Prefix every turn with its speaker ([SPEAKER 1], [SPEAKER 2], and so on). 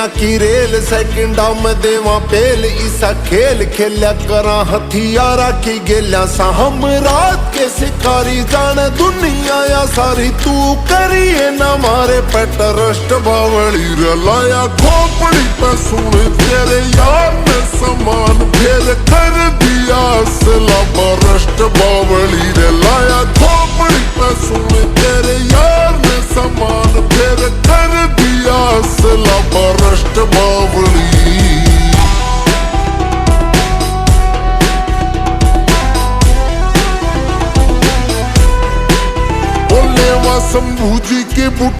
[SPEAKER 1] ना की रेल सेकंडा में देवा पेल ईसा खेल खेल्या करा हथियारा की गेल्या सा हम रात के शिकारी जाने दुनिया या सारी तू करिए ना मारे पेट रष्ट बावली रलाया खोपड़ी पे सुन तेरे यार ने समान फेर कर दिया असला बरष्ट बावली रलाया खोपड़ी पे सुन तेरे यार ने समान फेर कर दिया असला बरष्ट बावली। शंभू जी के